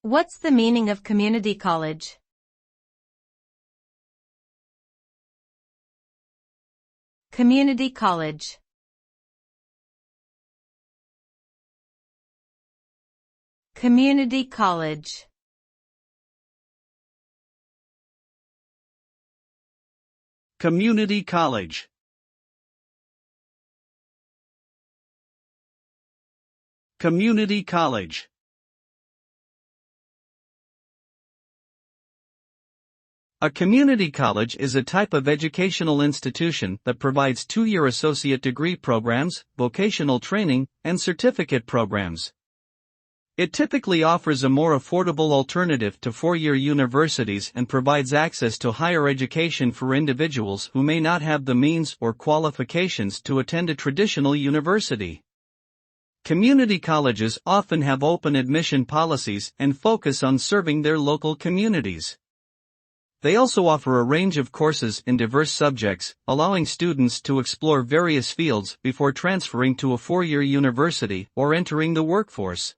What's the meaning of community college? Community college. Community college. Community college. Community college. A community college is a type of educational institution that provides two-year associate degree programs, vocational training, and certificate programs. It typically offers a more affordable alternative to four-year universities and provides access to higher education for individuals who may not have the means or qualifications to attend a traditional university. Community colleges often have open admission policies and focus on serving their local communities. They also offer a range of courses in diverse subjects, allowing students to explore various fields before transferring to a four-year university or entering the workforce.